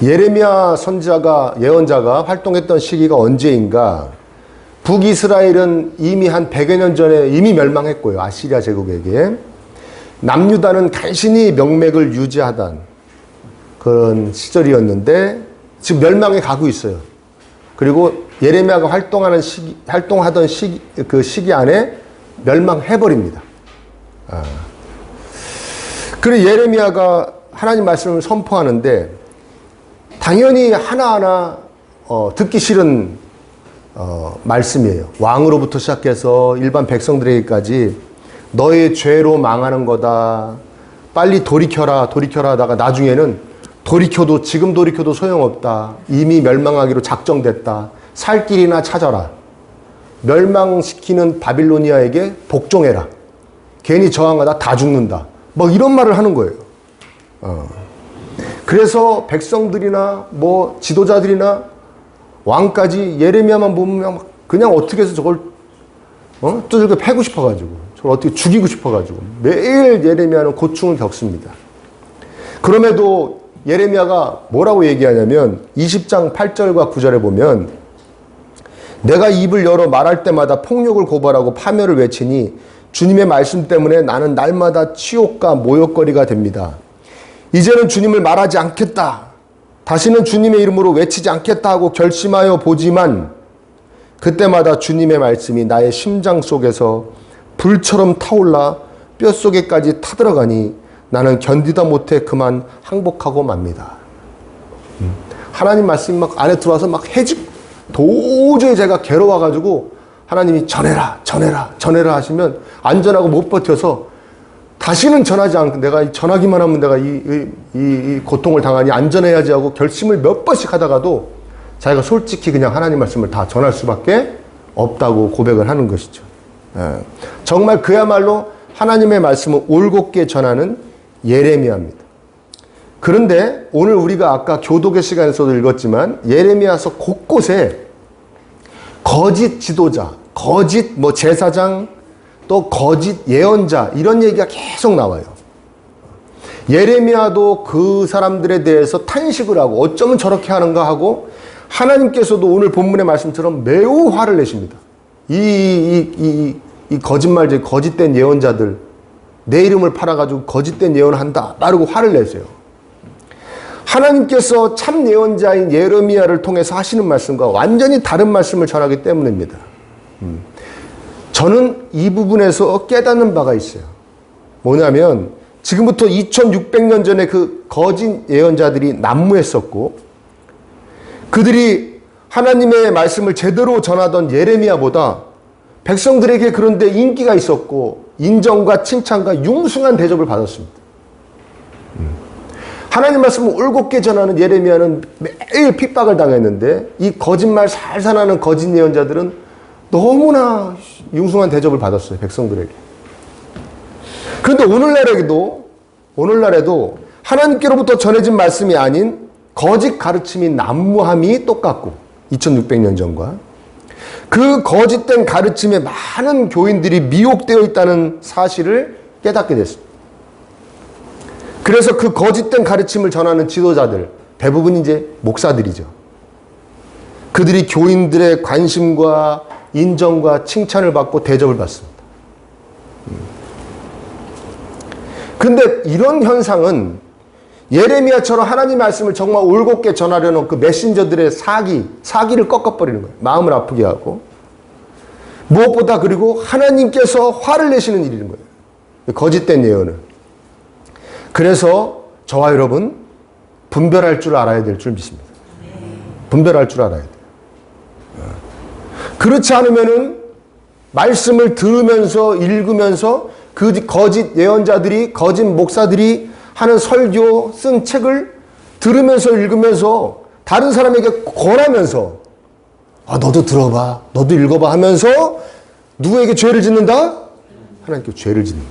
예레미야 선지자가 예언자가 활동했던 시기가 언제인가? 북이스라엘은 이미 한 100여 년 전에 이미 멸망했고요. 아시리아 제국에게. 남유다는 간신히 명맥을 유지하던 그런 시절이었는데 지금 멸망에 가고 있어요. 그리고 예레미야가 활동하던 그 시기 안에 멸망해버립니다. 그리고 예레미야가 하나님 말씀을 선포하는데 당연히 하나하나 듣기 싫은 말씀이에요. 왕으로부터 시작해서 일반 백성들에게까지 너의 죄로 망하는 거다. 빨리 돌이켜라 돌이켜라 하다가 나중에는 지금 돌이켜도 소용없다. 이미 멸망하기로 작정됐다. 살 길이나 찾아라. 멸망시키는 바빌로니아에게 복종해라. 괜히 저항하다 다 죽는다. 뭐 이런 말을 하는 거예요. 그래서 백성들이나 뭐 지도자들이나 왕까지 예레미야만 보면 그냥 어떻게 해서 저걸 두들겨 패고 싶어가지고 저걸 어떻게 죽이고 싶어가지고 매일 예레미야는 고충을 겪습니다. 그럼에도 예레미야가 뭐라고 얘기하냐면 20장 8절과 9절에 보면 내가 입을 열어 말할 때마다 폭력을 고발하고 파멸을 외치니 주님의 말씀 때문에 나는 날마다 치욕과 모욕거리가 됩니다. 이제는 주님을 말하지 않겠다. 다시는 주님의 이름으로 외치지 않겠다 하고 결심하여 보지만 그때마다 주님의 말씀이 나의 심장 속에서 불처럼 타올라 뼛속에까지 타들어가니 나는 견디다 못해 그만 항복하고 맙니다. 하나님 말씀이 막 안에 들어와서 막 도저히 제가 괴로워가지고 하나님이 전해라 하시면 안전하고 못 버텨서 다시는 전하지 않고 내가 전하기만 하면 내가 이 고통을 당하니 안전해야지 하고 결심을 몇 번씩 하다가도 자기가 솔직히 그냥 하나님 말씀을 다 전할 수밖에 없다고 고백을 하는 것이죠. 정말 그야말로 하나님의 말씀을 올곧게 전하는 예레미야입니다. 그런데 오늘 우리가 아까 교독의 시간에서도 읽었지만 예레미야서 곳곳에 거짓 지도자, 거짓 제사장, 또 거짓 예언자 이런 얘기가 계속 나와요. 예레미야도 그 사람들에 대해서 탄식을 하고 어쩌면 저렇게 하는가 하고 하나님께서도 오늘 본문의 말씀처럼 매우 화를 내십니다. 이 거짓말쟁이, 거짓된 예언자들 내 이름을 팔아가지고 거짓된 예언을 한다 따르고 화를 내세요. 하나님께서 참 예언자인 예레미야를 통해서 하시는 말씀과 완전히 다른 말씀을 전하기 때문입니다. 저는 이 부분에서 깨닫는 바가 있어요. 뭐냐면 지금부터 2600년 전에 그 거짓 예언자들이 난무했었고 그들이 하나님의 말씀을 제대로 전하던 예레미야보다 백성들에게 그런데 인기가 있었고 인정과 칭찬과 융숭한 대접을 받았습니다. 하나님 말씀을 올곧게 전하는 예레미야는 매일 핍박을 당했는데 이 거짓말 살살하는 거짓 예언자들은 너무나 융숭한 대접을 받았어요. 백성들에게. 그런데 오늘날에도 하나님께로부터 전해진 말씀이 아닌 거짓 가르침이 난무함이 똑같고 2600년 전과 그 거짓된 가르침에 많은 교인들이 미혹되어 있다는 사실을 깨닫게 됐습니다. 그래서 그 거짓된 가르침을 전하는 지도자들 대부분 이제 목사들이죠. 그들이 교인들의 관심과 인정과 칭찬을 받고 대접을 받습니다. 그런데 이런 현상은 예레미야처럼 하나님 말씀을 정말 올곧게 전하려는 그 메신저들의 사기를 꺾어버리는 거예요. 마음을 아프게 하고 무엇보다 그리고 하나님께서 화를 내시는 일인 거예요. 거짓된 예언을. 그래서 저와 여러분 분별할 줄 알아야 될 줄 믿습니다. 분별할 줄 알아야 돼요. 그렇지 않으면은 말씀을 들으면서 읽으면서 그 거짓 예언자들이 거짓 목사들이 하는 설교 쓴 책을 들으면서 읽으면서 다른 사람에게 권하면서 너도 들어봐 너도 읽어봐 하면서 누구에게 죄를 짓는다? 하나님께 죄를 짓는다.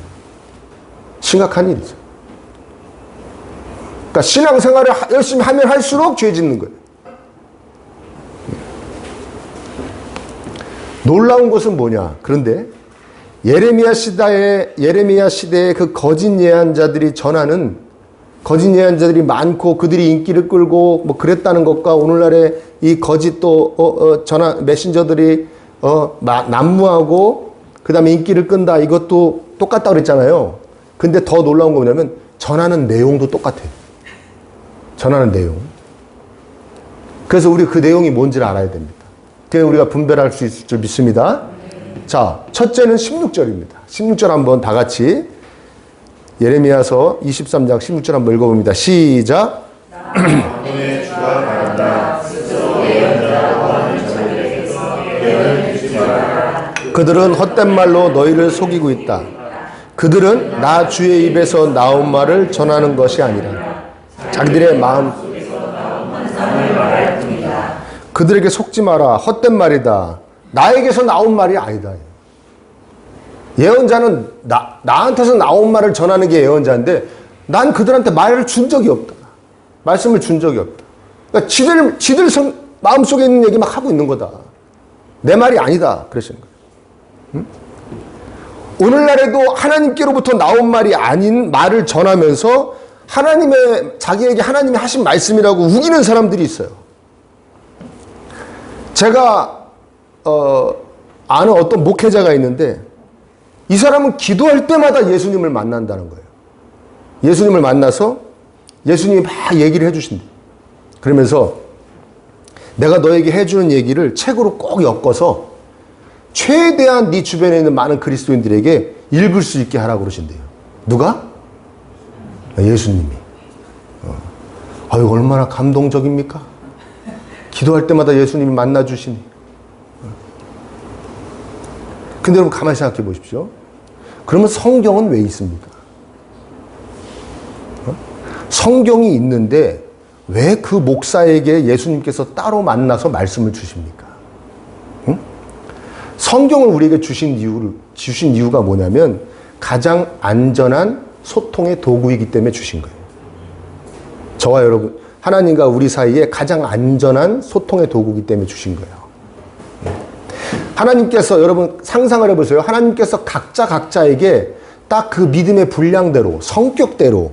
심각한 일이죠. 그러니까 신앙생활을 열심히 하면 할수록 죄 짓는 거예요. 놀라운 것은 뭐냐? 그런데 예레미야 시대의 그 거짓 예언자들이 전하는 거짓 예언자들이 많고 그들이 인기를 끌고 뭐 그랬다는 것과 오늘날의 이 거짓 또 전화 메신저들이 난무하고 그다음에 인기를 끈다, 이것도 똑같다 그랬잖아요. 근데 더 놀라운 거 뭐냐면 전하는 내용도 똑같아요. 전하는 내용. 그래서 우리 그 내용이 뭔지를 알아야 됩니다. 그래서 우리가 분별할 수 있을 줄 믿습니다. 자, 첫째는 16절입니다. 16절 한번 다 같이 예레미야서 23장 16절 한번 읽어봅니다. 시작. 그들은 헛된 말로 너희를 속이고 있다. 그들은 나 주의 입에서 나온 말을 전하는 것이 아니라 자기들의 마음 그들에게 속지 마라. 헛된 말이다. 나에게서 나온 말이 아니다. 예언자는 나한테서 나온 말을 전하는 게 예언자인데 난 그들한테 말을 준 적이 없다. 말씀을 준 적이 없다. 그러니까 지들 마음속에 있는 얘기 막 하고 있는 거다. 내 말이 아니다. 그러시는 거예요. 응? 오늘날에도 하나님께로부터 나온 말이 아닌 말을 전하면서 자기에게 하나님이 하신 말씀이라고 우기는 사람들이 있어요. 제가 아는 어떤 목회자가 있는데 이 사람은 기도할 때마다 예수님을 만난다는 거예요. 예수님을 만나서 예수님이 막 얘기를 해주신대요. 그러면서 내가 너에게 해주는 얘기를 책으로 꼭 엮어서 최대한 네 주변에 있는 많은 그리스도인들에게 읽을 수 있게 하라고 그러신대요. 누가? 예수님이. 아유, 얼마나 감동적입니까? 기도할 때마다 예수님이 만나주시니. 근데 여러분 가만히 생각해 보십시오. 그러면 성경은 왜 있습니까? 성경이 있는데 왜 그 목사에게 예수님께서 따로 만나서 말씀을 주십니까? 응? 성경을 우리에게 주신 이유가 뭐냐면 가장 안전한 소통의 도구이기 때문에 주신 거예요. 저와 여러분, 하나님과 우리 사이에 가장 안전한 소통의 도구이기 때문에 주신 거예요. 하나님께서, 여러분 상상을 해보세요. 하나님께서 각자에게 딱 그 믿음의 분량대로, 성격대로,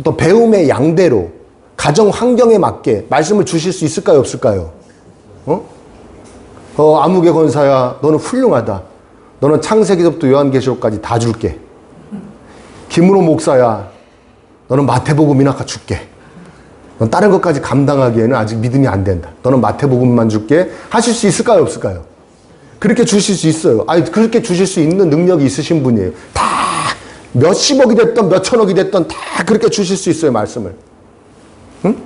또 배움의 양대로, 가정 환경에 맞게 말씀을 주실 수 있을까요, 없을까요? 아무개 권사야, 너는 훌륭하다. 너는 창세기부터 요한계시록까지 다 줄게. 김은호 목사야, 너는 마태복음이나 줄게. 넌 다른 것까지 감당하기에는 아직 믿음이 안 된다. 너는 마태복음만 줄게. 하실 수 있을까요, 없을까요? 그렇게 주실 수 있어요. 그렇게 주실 수 있는 능력이 있으신 분이에요. 다 몇십억이 됐던 몇천억이 됐던 다 그렇게 주실 수 있어요, 말씀을. 응?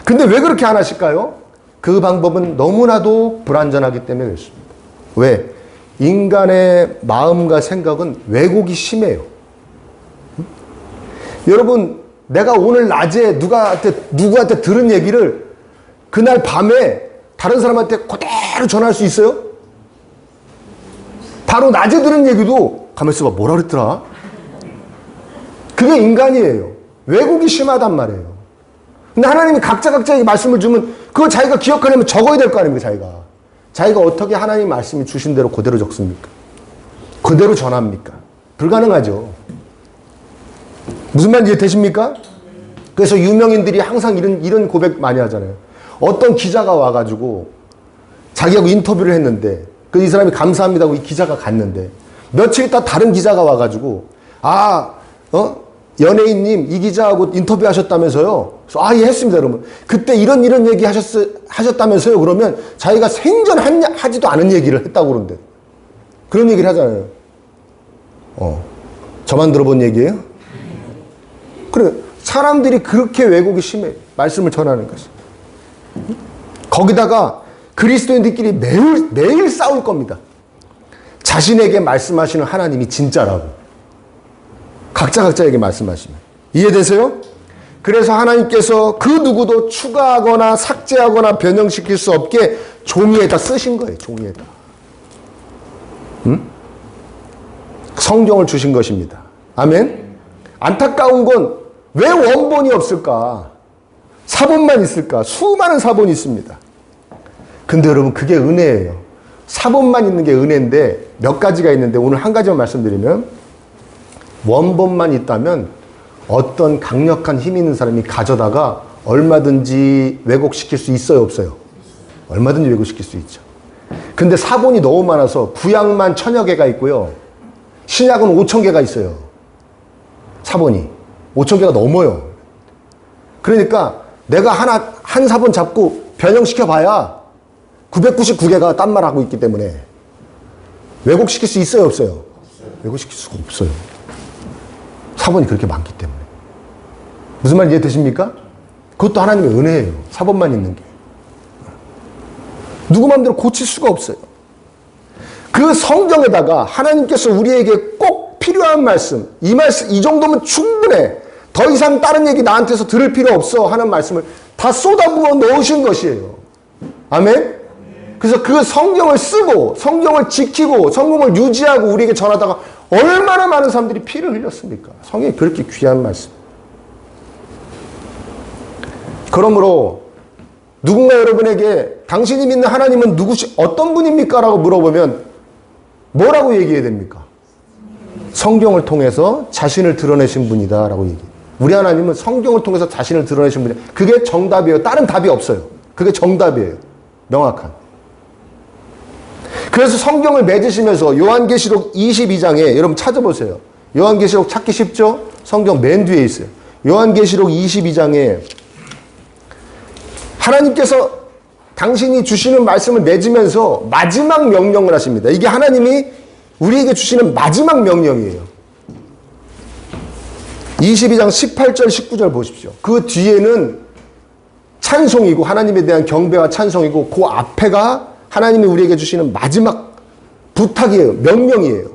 근데 왜 그렇게 안 하실까요? 그 방법은 너무나도 불완전하기 때문에 그렇습니다. 왜? 인간의 마음과 생각은 왜곡이 심해요. 응? 여러분, 내가 오늘 낮에 누구한테 들은 얘기를 그날 밤에 다른 사람한테 그대로 전할 수 있어요? 바로 낮에 들은 얘기도 가만히 있어봐, 뭐라 그랬더라? 그게 인간이에요. 왜곡이 심하단 말이에요. 근데 하나님이 각자에게 말씀을 주면 그거 자기가 기억하려면 적어야 될 거 아닙니까, 자기가 어떻게 하나님 말씀이 주신 대로 그대로 적습니까? 그대로 전합니까? 불가능하죠. 무슨 말인지 되십니까? 그래서 유명인들이 항상 이런 고백 많이 하잖아요. 어떤 기자가 와가지고 자기하고 인터뷰를 했는데 이 사람이 감사합니다고 이 기자가 갔는데 며칠 있다 다른 기자가 와가지고 연예인님 이 기자하고 인터뷰 하셨다면서요? 그래서 예, 했습니다. 그러면 그때 이런 얘기 하셨다면서요? 그러면 자기가 생전 하지도 않은 얘기를 했다고 그러는데 그런 얘기를 하잖아요. 저만 들어본 얘기예요? 그래, 사람들이 그렇게 왜곡이 심해. 말씀을 전하는 것이. 거기다가 그리스도인들끼리 매일 싸울 겁니다. 자신에게 말씀하시는 하나님이 진짜라고. 각자에게 말씀하시면. 이해되세요? 그래서 하나님께서 그 누구도 추가하거나 삭제하거나 변형시킬 수 없게 종이에다 쓰신 거예요. 종이에다. 성경을 주신 것입니다. 아멘? 안타까운 건 왜 원본이 없을까? 사본만 있을까? 수많은 사본이 있습니다. 근데 여러분 그게 은혜예요. 사본만 있는 게 은혜인데 몇 가지가 있는데 오늘 한 가지만 말씀드리면 원본만 있다면 어떤 강력한 힘 있는 사람이 가져다가 얼마든지 왜곡시킬 수 있어요, 없어요? 얼마든지 왜곡시킬 수 있죠. 근데 사본이 너무 많아서 구약만 1000여 개가 있고요. 신약은 5000개가 있어요. 사본이. 5000개가 넘어요. 그러니까 내가 한 사본 잡고 변형시켜 봐야 999개가 딴 말하고 있기 때문에 왜곡시킬 수 있어요, 없어요? 왜곡시킬 수가 없어요. 사본이 그렇게 많기 때문에. 무슨 말 이해되십니까? 그것도 하나님의 은혜예요. 사본만 있는 게. 누구 마음대로 고칠 수가 없어요. 그 성경에다가 하나님께서 우리에게 꼭 필요한 말씀, 이 정도면 충분해. 더 이상 다른 얘기 나한테서 들을 필요 없어 하는 말씀을 다 쏟아부어 넣으신 것이에요. 아멘? 그래서 그 성경을 쓰고 성경을 지키고 성경을 유지하고 우리에게 전하다가 얼마나 많은 사람들이 피를 흘렸습니까? 성경이 그렇게 귀한 말씀. 그러므로 누군가 여러분에게 당신이 믿는 하나님은 어떤 분입니까? 라고 물어보면 뭐라고 얘기해야 됩니까? 성경을 통해서 자신을 드러내신 분이다 라고 얘기해요. 우리 하나님은 성경을 통해서 자신을 드러내신 분이에요. 그게 정답이에요. 다른 답이 없어요. 그게 정답이에요. 명확한. 그래서 성경을 맺으시면서 요한계시록 22장에 여러분 찾아보세요. 요한계시록 찾기 쉽죠? 성경 맨 뒤에 있어요. 요한계시록 22장에 하나님께서 당신이 주시는 말씀을 맺으면서 마지막 명령을 하십니다. 이게 하나님이 우리에게 주시는 마지막 명령이에요. 22장 18절 19절 보십시오. 그 뒤에는 찬송이고 하나님에 대한 경배와 찬송이고 그 앞에가 하나님이 우리에게 주시는 마지막 부탁이에요. 명령이에요.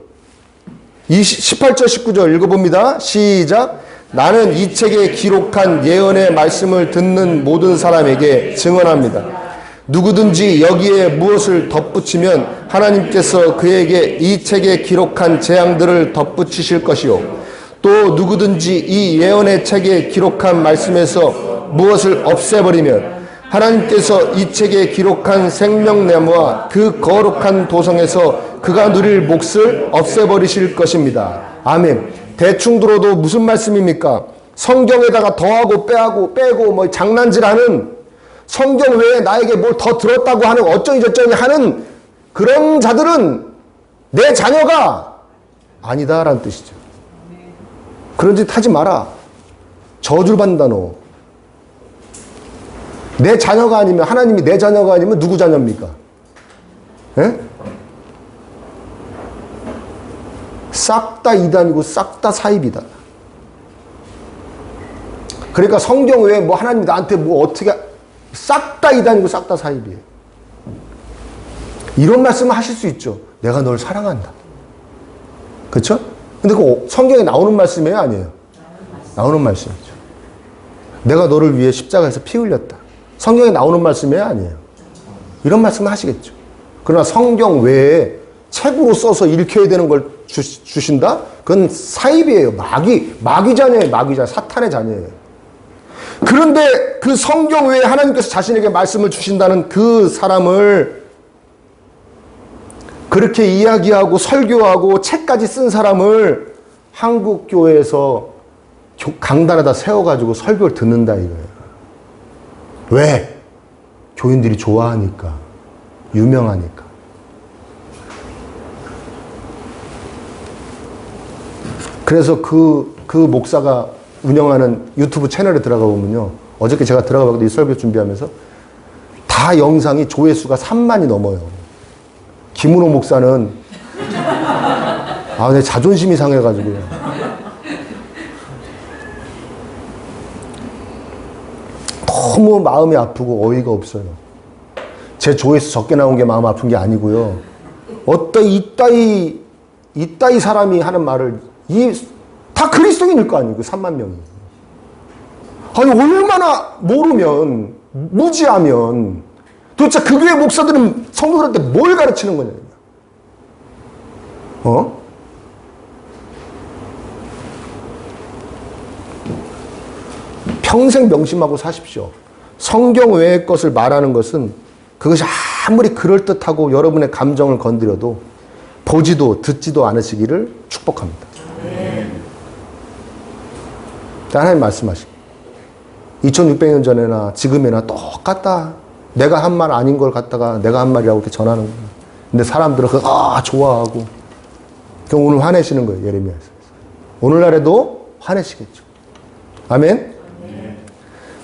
18절 19절 읽어봅니다. 시작. 나는 이 책에 기록한 예언의 말씀을 듣는 모든 사람에게 증언합니다. 누구든지 여기에 무엇을 덧붙이면 하나님께서 그에게 이 책에 기록한 재앙들을 덧붙이실 것이요. 또 누구든지 이 예언의 책에 기록한 말씀에서 무엇을 없애버리면 하나님께서 이 책에 기록한 생명나무와 그 거룩한 도성에서 그가 누릴 몫을 없애버리실 것입니다. 아멘. 대충 들어도 무슨 말씀입니까? 성경에다가 더하고 빼고 뭐 장난질하는 성경 외에 나에게 뭘 더 들었다고 하는 어쩌니 저쩌니 하는 그런 자들은 내 자녀가 아니다라는 뜻이죠. 그런 짓 하지 마라. 저주를 받는다 너. 내 자녀가 아니면 하나님이 내 자녀가 아니면 누구 자녀입니까? 예? 싹 다 이단이고 싹 다 사입이다. 그러니까 성경 외에 뭐 하나님이 나한테 뭐 어떻게 싹 다 이단이고 싹 다 사입이에요. 이런 말씀을 하실 수 있죠. 내가 널 사랑한다. 그렇죠? 근데 그 성경에 나오는 말씀이에요, 아니에요? 나오는 말씀이죠. 내가 너를 위해 십자가에서 피 흘렸다. 성경에 나오는 말씀이에요, 아니에요? 이런 말씀을 하시겠죠. 그러나 성경 외에 책으로 써서 읽혀야 되는 걸 주신다? 그건 사입이에요. 마귀 자녀예요. 마귀 자녀. 사탄의 자녀예요. 그런데 그 성경 외에 하나님께서 자신에게 말씀을 주신다는 그 사람을 그렇게 이야기하고 설교하고 책까지 쓴 사람을 한국 교회에서 강단에다 세워가지고 설교를 듣는다 이거예요. 왜? 교인들이 좋아하니까. 유명하니까. 그래서 그 목사가 운영하는 유튜브 채널에 들어가 보면요. 어저께 제가 들어가 봤거든요. 이 설교 준비하면서. 다 영상이 조회수가 3만이 넘어요. 김은호 목사는 내 자존심이 상해가지고요. 너무 마음이 아프고 어이가 없어요. 제 조회수 적게 나온 게 마음 아픈 게 아니고요. 어떤 이따위 사람이 하는 말을 다 그리스도인일 거 아니에요. 3만 명이. 아니 얼마나 모르면 무지하면 도대체 그 교회 목사들은 성도들한테 뭘 가르치는 거냐. 평생 명심하고 사십시오. 성경 외의 것을 말하는 것은 그것이 아무리 그럴듯하고 여러분의 감정을 건드려도 보지도 듣지도 않으시기를 축복합니다. 하나님 말씀하시고 2600년 전에나 지금이나 똑같다. 내가 한 말 아닌 걸 갖다가 내가 한 말이라고 이렇게 전하는 거예요. 근데 사람들은 그거 좋아하고 그럼 오늘 화내시는 거예요. 예레미야에서. 오늘날에도 화내시겠죠. 아멘?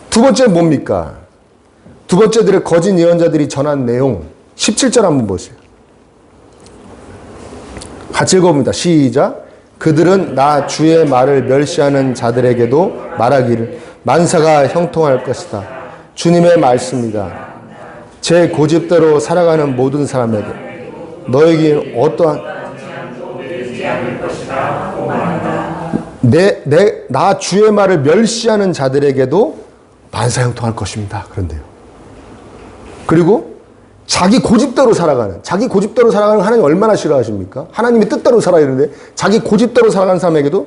두 번째 뭡니까? 두 번째들의 거짓 예언자들이 전한 내용 17절 한번 보세요. 같이 읽어봅니다. 시작. 그들은 나 주의 말을 멸시하는 자들에게도 말하기를 만사가 형통할 것이다. 주님의 말씀이다. 제 고집대로 살아가는 모든 사람에게 너에게 어떠한 나 주의 말을 멸시하는 자들에게도 만사 형통할 것입니다. 그런데요. 그리고 자기 고집대로 살아가는 하나님 얼마나 싫어하십니까? 하나님의 뜻대로 살아야 되는데 자기 고집대로 살아가는 사람에게도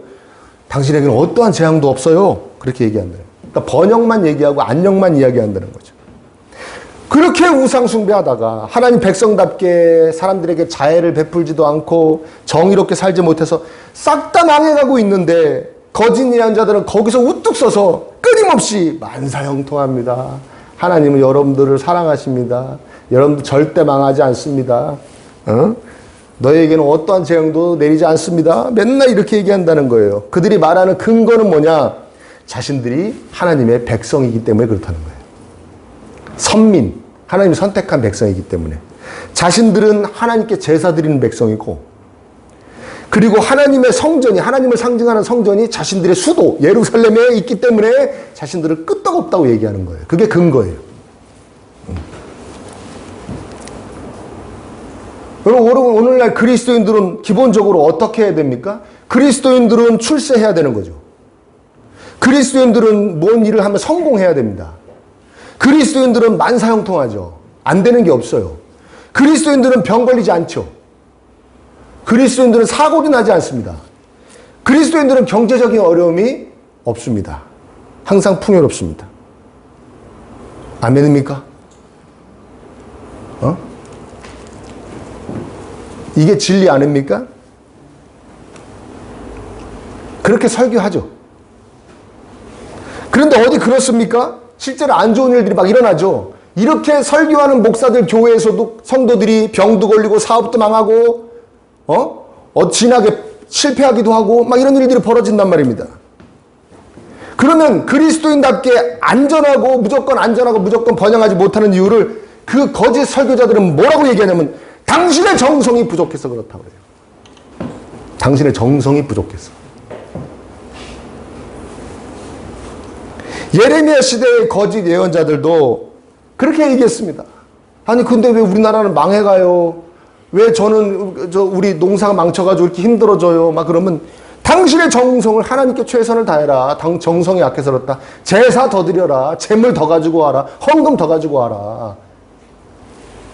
당신에게는 어떠한 재앙도 없어요. 그렇게 얘기한다는 거예요. 그러니까 번영만 얘기하고 안녕만 이야기한다는 거죠. 그렇게 우상 숭배하다가 하나님 백성답게 사람들에게 자애를 베풀지도 않고 정의롭게 살지 못해서 싹 다 망해가고 있는데 거짓 예언자들은 거기서 우뚝 서서 끊임없이 만사형통합니다. 하나님은 여러분들을 사랑하십니다. 여러분들 절대 망하지 않습니다. 너에게는 어떠한 재앙도 내리지 않습니다. 맨날 이렇게 얘기한다는 거예요. 그들이 말하는 근거는 뭐냐? 자신들이 하나님의 백성이기 때문에 그렇다는 거예요. 선민, 하나님이 선택한 백성이기 때문에. 자신들은 하나님께 제사 드리는 백성이고 그리고 하나님의 성전이, 하나님을 상징하는 성전이 자신들의 수도 예루살렘에 있기 때문에 자신들을 끄떡없다고 얘기하는 거예요. 그게 근거예요. 여러분 오늘날 그리스도인들은 기본적으로 어떻게 해야 됩니까? 그리스도인들은 출세해야 되는 거죠. 그리스도인들은 뭔 일을 하면 성공해야 됩니다. 그리스도인들은 만사형통하죠. 안 되는 게 없어요. 그리스도인들은 병 걸리지 않죠. 그리스도인들은 사고도 나지 않습니다. 그리스도인들은 경제적인 어려움이 없습니다. 항상 풍요롭습니다. 아멘입니까? 이게 진리 아닙니까? 그렇게 설교하죠. 그런데 어디 그렇습니까? 실제로 안 좋은 일들이 막 일어나죠. 이렇게 설교하는 목사들 교회에서도 성도들이 병도 걸리고 사업도 망하고 진하게 실패하기도 하고 막 이런 일들이 벌어진단 말입니다. 그러면 그리스도인답게 안전하고 무조건 번영하지 못하는 이유를 그 거짓 설교자들은 뭐라고 얘기하냐면 당신의 정성이 부족해서 그렇다고 그래요. 당신의 정성이 부족해서. 예레미야 시대의 거짓 예언자들도 그렇게 얘기했습니다. 아니 근데 왜 우리나라는 망해가요? 왜 우리 농사가 망쳐가지고 이렇게 힘들어져요? 막 그러면 당신의 정성을 하나님께 최선을 다해라. 정성이 약해서 그렇다. 제사 더 드려라. 재물 더 가지고 와라. 헌금 더 가지고 와라.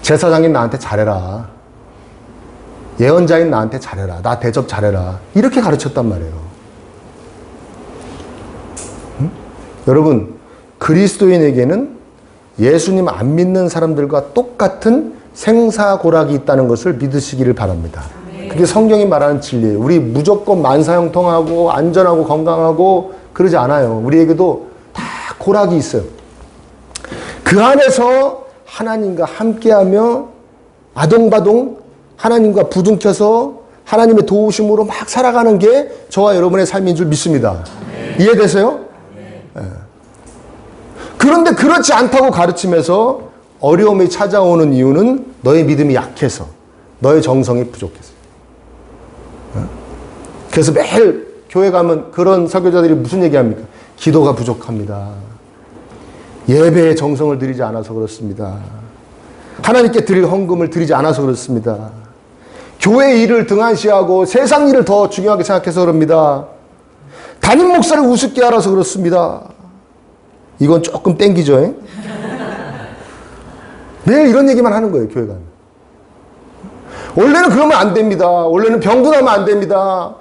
제사장인 나한테 잘해라. 예언자인 나한테 잘해라. 나 대접 잘해라. 이렇게 가르쳤단 말이에요. 여러분, 그리스도인에게는 예수님 안 믿는 사람들과 똑같은 생사고락이 있다는 것을 믿으시기를 바랍니다. 그게 성경이 말하는 진리예요. 우리 무조건 만사형통하고 안전하고 건강하고 그러지 않아요. 우리에게도 다 고락이 있어요. 그 안에서 하나님과 함께하며 아동바동 하나님과 부둥켜서 하나님의 도우심으로 막 살아가는 게 저와 여러분의 삶인 줄 믿습니다. 이해되세요? 네. 그런데 그렇지 않다고 가르치면서 어려움이 찾아오는 이유는 너의 믿음이 약해서, 너의 정성이 부족해서. 그래서 매일 교회 가면 그런 설교자들이 무슨 얘기합니까? 기도가 부족합니다. 예배에 정성을 들이지 않아서 그렇습니다. 하나님께 드릴 헌금을 드리지 않아서 그렇습니다. 교회 일을 등한시하고 세상 일을 더 중요하게 생각해서 그럽니다. 담임 목사를 우습게 알아서 그렇습니다. 이건 조금 땡기죠. 매일 이런 얘기만 하는 거예요, 교회 가면. 원래는 그러면 안 됩니다. 원래는 병도 나면 안 됩니다.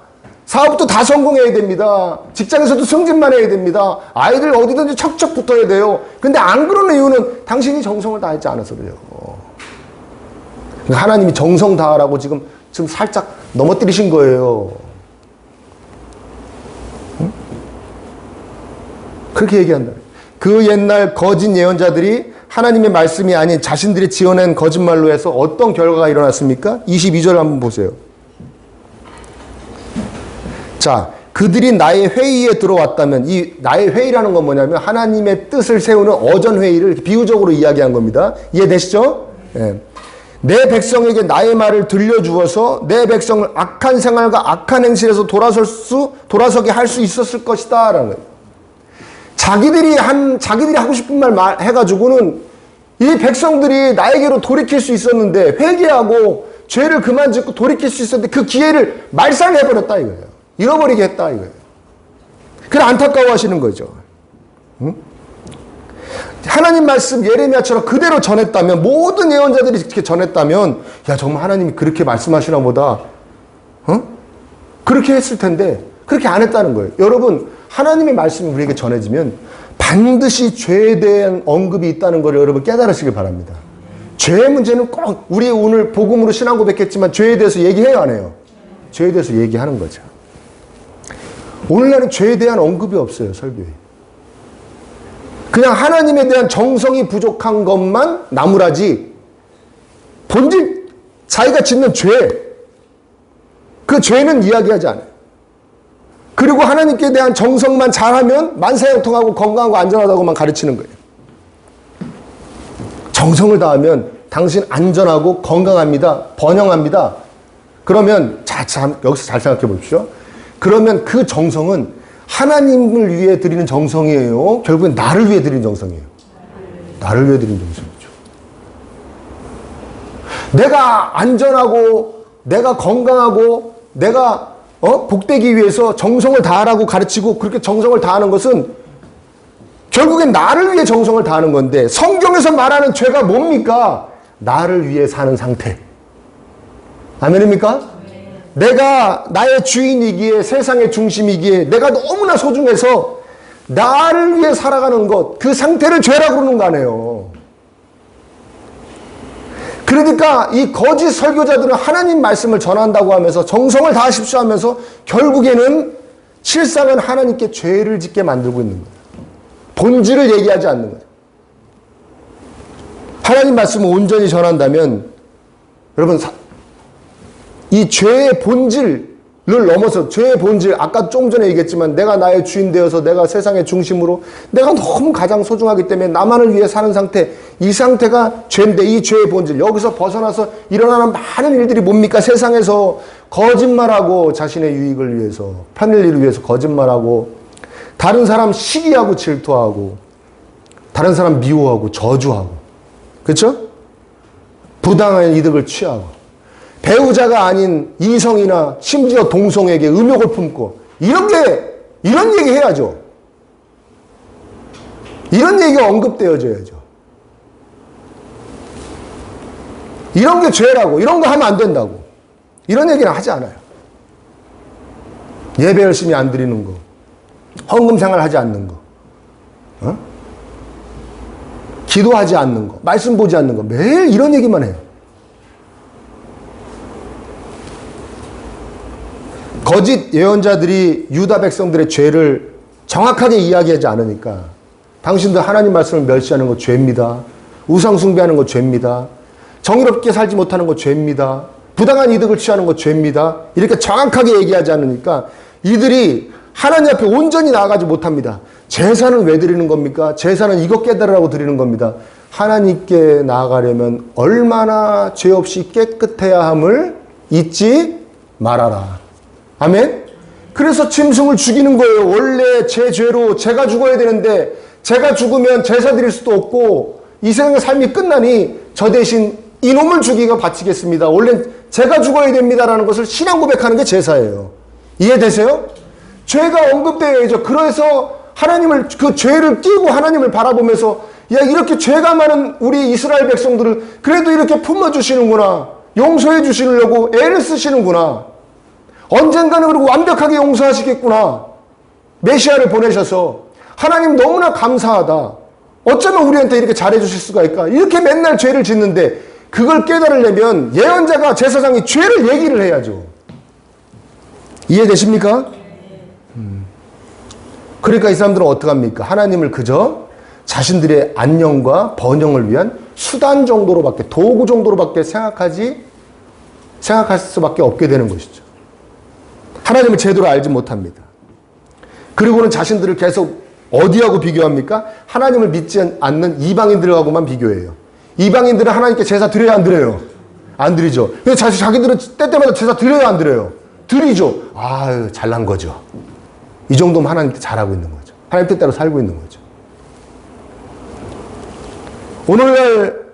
사업도 다 성공해야 됩니다. 직장에서도 승진만 해야 됩니다. 아이들 어디든지 척척 붙어야 돼요. 근데 안 그러는 이유는 당신이 정성을 다하지 않아서 그래요. 하나님이 정성 다하라고 지금 살짝 넘어뜨리신 거예요. 응? 그렇게 얘기한다. 그 옛날 거짓 예언자들이 하나님의 말씀이 아닌 자신들이 지어낸 거짓말로 해서 어떤 결과가 일어났습니까? 22절 한번 보세요. 자, 그들이 나의 회의에 들어왔다면, 이 나의 회의라는 건 뭐냐면 하나님의 뜻을 세우는 어전 회의를 비유적으로 이야기한 겁니다. 이해되시죠? 예. 내 백성에게 나의 말을 들려주어서 내 백성을 악한 생활과 악한 행실에서 돌아서게 할 수 있었을 것이다 라는 거예요. 자기들이 하고 싶은 말 해가지고는 이 백성들이 나에게로 돌이킬 수 있었는데, 회개하고 죄를 그만 짓고 돌이킬 수 있었는데 그 기회를 말살해버렸다 이거예요. 잃어버리게 했다 이거예요. 그래 안타까워 하시는 거죠. 응? 하나님 말씀 예레미야처럼 그대로 전했다면, 모든 예언자들이 이렇게 전했다면, 야 정말 하나님이 그렇게 말씀하시나 보다, 그렇게 했을 텐데 그렇게 안 했다는 거예요. 여러분, 하나님의 말씀이 우리에게 전해지면 반드시 죄에 대한 언급이 있다는 걸 여러분 깨달으시길 바랍니다. 죄의 문제는 꼭, 우리 오늘 복음으로 신앙 고백했지만 죄에 대해서 얘기해요 안 해요? 죄에 대해서 얘기하는 거죠. 오늘날은 죄에 대한 언급이 없어요, 설교에. 그냥 하나님에 대한 정성이 부족한 것만 나무라지, 본질, 자기가 짓는 죄, 그 죄는 이야기하지 않아요. 그리고 하나님께 대한 정성만 잘하면 만사형통하고 건강하고 안전하다고만 가르치는 거예요. 정성을 다하면 당신 안전하고 건강합니다, 번영합니다. 그러면 여기서 잘 생각해 보십시오. 그러면 그 정성은 하나님을 위해 드리는 정성이에요? 결국엔 나를 위해 드리는 정성이에요? 나를 위해 드리는 정성이죠. 내가 안전하고 내가 건강하고 내가 복되기 위해서 정성을 다하라고 가르치고, 그렇게 정성을 다하는 것은 결국엔 나를 위해 정성을 다하는 건데, 성경에서 말하는 죄가 뭡니까? 나를 위해 사는 상태. 아멘입니까? 내가 나의 주인이기에, 세상의 중심이기에, 내가 너무나 소중해서 나를 위해 살아가는 것, 그 상태를 죄라고 그러는 거 아니에요. 그러니까 이 거짓 설교자들은 하나님 말씀을 전한다고 하면서 정성을 다하십시오 하면서 결국에는 실상은 하나님께 죄를 짓게 만들고 있는 거예요. 본질을 얘기하지 않는 거예요. 하나님 말씀을 온전히 전한다면 여러분, 이 죄의 본질을 넘어서, 죄의 본질, 아까 좀 전에 얘기했지만 내가 나의 주인 되어서 내가 세상의 중심으로 내가 너무 가장 소중하기 때문에 나만을 위해 사는 상태, 이 상태가 죄인데, 이 죄의 본질, 여기서 벗어나서 일어나는 많은 일들이 뭡니까? 세상에서 거짓말하고, 자신의 유익을 위해서, 편리를 위해서 거짓말하고, 다른 사람 시기하고 질투하고, 다른 사람 미워하고 저주하고, 그렇죠? 부당한 이득을 취하고, 배우자가 아닌 이성이나 심지어 동성에게 음욕을 품고, 이런 얘기 해야죠. 이런 얘기가 언급되어져야죠. 이런 게 죄라고, 이런 거 하면 안 된다고, 이런 얘기는 하지 않아요. 예배 열심히 안 드리는 거, 헌금 생활하지 않는 거, 기도하지 않는 거, 말씀 보지 않는 거, 매일 이런 얘기만 해요. 거짓 예언자들이 유다 백성들의 죄를 정확하게 이야기하지 않으니까, 당신들 하나님 말씀을 멸시하는 거 죄입니다, 우상 숭배하는 거 죄입니다, 정의롭게 살지 못하는 거 죄입니다, 부당한 이득을 취하는 거 죄입니다, 이렇게 정확하게 얘기하지 않으니까 이들이 하나님 앞에 온전히 나아가지 못합니다. 제사는 왜 드리는 겁니까? 제사는 이것 깨달으라고 드리는 겁니다. 하나님께 나아가려면 얼마나 죄 없이 깨끗해야 함을 잊지 말아라. 아멘? 그래서 짐승을 죽이는 거예요. 원래 제 죄로 제가 죽어야 되는데, 제가 죽으면 제사 드릴 수도 없고 이 세상의 삶이 끝나니 저 대신 이놈을 죽이가 바치겠습니다. 원래 제가 죽어야 됩니다라는 것을 신앙 고백하는 게 제사예요. 이해되세요? 죄가 언급되어야죠. 그래서 하나님을, 그 죄를 끼고 하나님을 바라보면서, 야, 이렇게 죄가 많은 우리 이스라엘 백성들을 그래도 이렇게 품어주시는구나, 용서해 주시려고 애를 쓰시는구나, 언젠가는 그리고 완벽하게 용서하시겠구나, 메시아를 보내셔서 하나님 너무나 감사하다, 어쩌면 우리한테 이렇게 잘해주실 수가 있을까, 이렇게 맨날 죄를 짓는데, 그걸 깨달으려면 예언자가, 제사장이 죄를 얘기를 해야죠. 이해되십니까? 그러니까 이 사람들은 어떡합니까? 하나님을 그저 자신들의 안녕과 번영을 위한 수단 정도로밖에, 도구 정도로밖에 생각할 수밖에 없게 되는 것이죠. 하나님을 제대로 알지 못합니다. 그리고는 자신들을 계속 어디하고 비교합니까? 하나님을 믿지 않는 이방인들하고만 비교해요. 이방인들은 하나님께 제사 드려야 안 드려요? 안 드리죠. 그래서 자기들은 때때마다 제사 드려야 안 드려요? 드리죠. 아유, 잘난 거죠. 이 정도면 하나님께 잘하고 있는 거죠. 하나님 뜻대로 살고 있는 거죠. 오늘날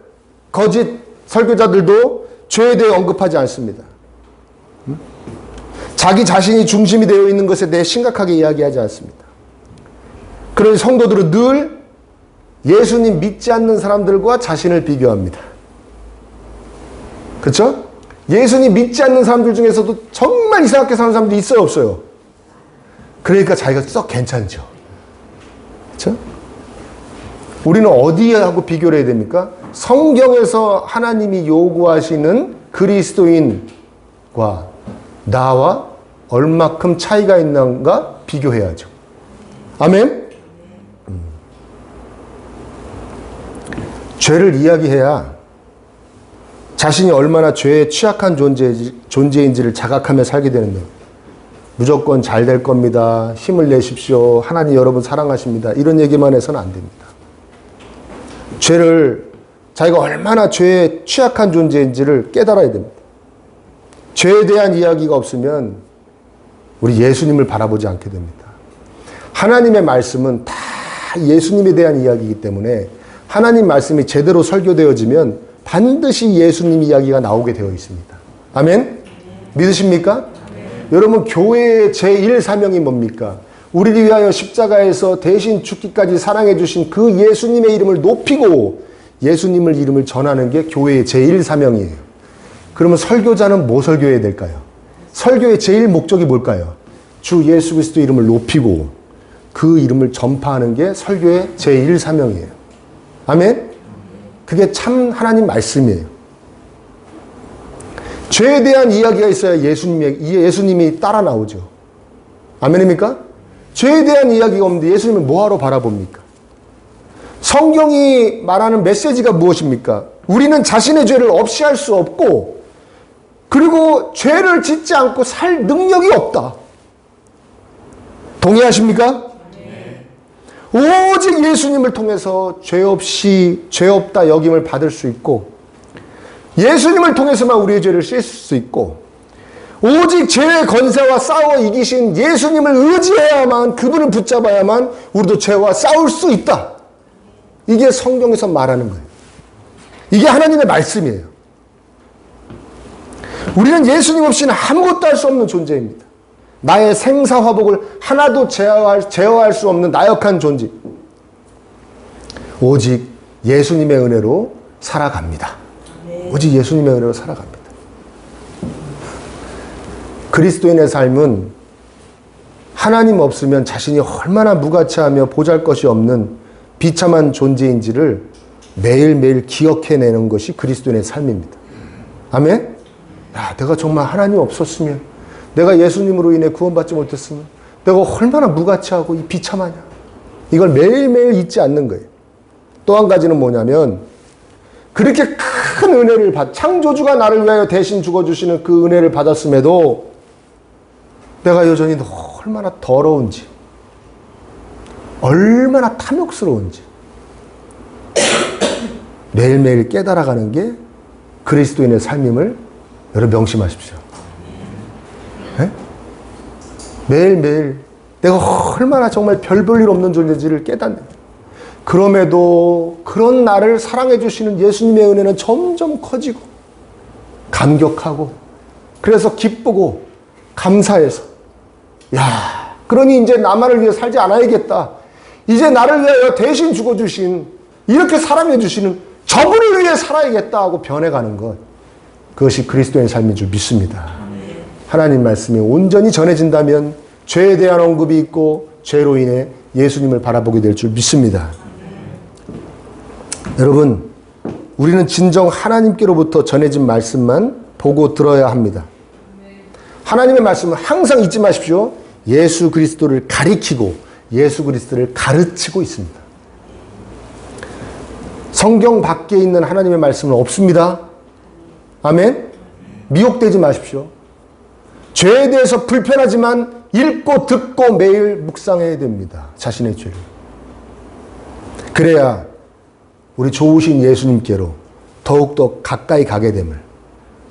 거짓 설교자들도 죄에 대해 언급하지 않습니다. 자기 자신이 중심이 되어 있는 것에 대해 심각하게 이야기하지 않습니다. 그러니 성도들은 늘 예수님 믿지 않는 사람들과 자신을 비교합니다. 그렇죠? 예수님 믿지 않는 사람들 중에서도 정말 이상하게 사는 사람들이 있어요, 없어요? 그러니까 자기가 썩 괜찮죠. 그렇죠? 우리는 어디하고 비교를 해야 됩니까? 성경에서 하나님이 요구하시는 그리스도인과 나와 얼마큼 차이가 있는가 비교해야죠. 아멘? 죄를 이야기해야 자신이 얼마나 죄에 취약한 존재인지를 자각하며 살게 되는 거예요. 무조건 잘 될 겁니다. 힘을 내십시오. 하나님 여러분 사랑하십니다. 이런 얘기만 해서는 안 됩니다. 죄를 자기가 얼마나 죄에 취약한 존재인지를 깨달아야 됩니다. 죄에 대한 이야기가 없으면 우리 예수님을 바라보지 않게 됩니다. 하나님의 말씀은 다 예수님에 대한 이야기이기 때문에 하나님 말씀이 제대로 설교되어지면 반드시 예수님 이야기가 나오게 되어 있습니다. 아멘? 믿으십니까? 여러분, 교회의 제1사명이 뭡니까? 우리를 위하여 십자가에서 대신 죽기까지 사랑해 주신 그 예수님의 이름을 높이고 예수님의 이름을 전하는 게 교회의 제1사명이에요. 그러면 설교자는 뭐 설교해야 될까요? 설교의 제일 목적이 뭘까요? 주 예수 그리스도 이름을 높이고 그 이름을 전파하는 게 설교의 제1사명이에요. 아멘? 그게 참 하나님 말씀이에요. 죄에 대한 이야기가 있어야 예수님이 따라 나오죠. 아멘입니까? 죄에 대한 이야기가 없는데 예수님을 뭐하러 바라봅니까? 성경이 말하는 메시지가 무엇입니까? 우리는 자신의 죄를 없이 할 수 없고 그리고 죄를 짓지 않고 살 능력이 없다. 동의하십니까? 오직 예수님을 통해서 죄 없다 여김을 받을 수 있고 예수님을 통해서만 우리의 죄를 씻을 수 있고 오직 죄의 권세와 싸워 이기신 예수님을 의지해야만 그분을 붙잡아야만 우리도 죄와 싸울 수 있다. 이게 성경에서 말하는 거예요. 이게 하나님의 말씀이에요. 우리는 예수님 없이는 아무것도 할 수 없는 존재입니다. 나의 생사화복을 하나도 제어할 수 없는 나역한 존재. 오직 예수님의 은혜로 살아갑니다. 오직 예수님의 은혜로 살아갑니다. 그리스도인의 삶은 하나님 없으면 자신이 얼마나 무가치하며 보잘것이 없는 비참한 존재인지를 매일매일 기억해내는 것이 그리스도인의 삶입니다. 아멘? 야, 내가 정말 하나님 없었으면, 내가 예수님으로 인해 구원받지 못했으면 내가 얼마나 무가치하고 비참하냐. 이걸 매일매일 잊지 않는 거예요. 또 한 가지는 뭐냐면 그렇게 큰 은혜를 창조주가 나를 위하여 대신 죽어주시는 그 은혜를 받았음에도 내가 여전히 얼마나 더러운지, 얼마나 탐욕스러운지 매일매일 깨달아가는 게 그리스도인의 삶임을 여러분 명심하십시오. 네? 매일매일 내가 얼마나 정말 별 볼 일 없는 존재인지를 깨닫는, 그럼에도 그런 나를 사랑해 주시는 예수님의 은혜는 점점 커지고 감격하고 그래서 기쁘고 감사해서, 야, 그러니 이제 나만을 위해 살지 않아야겠다. 이제 나를 위하여 대신 죽어주신, 이렇게 사랑해 주시는 저분을 위해 살아야겠다 하고 변해가는 것, 그것이 그리스도의 삶인 줄 믿습니다. 하나님 말씀이 온전히 전해진다면 죄에 대한 언급이 있고 죄로 인해 예수님을 바라보게 될 줄 믿습니다. 여러분, 우리는 진정 하나님께로부터 전해진 말씀만 보고 들어야 합니다. 하나님의 말씀은 항상 잊지 마십시오. 예수 그리스도를 가리키고 예수 그리스도를 가르치고 있습니다. 성경 밖에 있는 하나님의 말씀은 없습니다. 아멘? 미혹되지 마십시오. 죄에 대해서 불편하지만 읽고 듣고 매일 묵상해야 됩니다. 자신의 죄를. 그래야 우리 좋으신 예수님께로 더욱더 가까이 가게 됨을,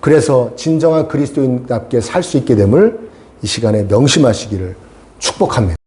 그래서 진정한 그리스도인답게 살 수 있게 됨을 이 시간에 명심하시기를 축복합니다.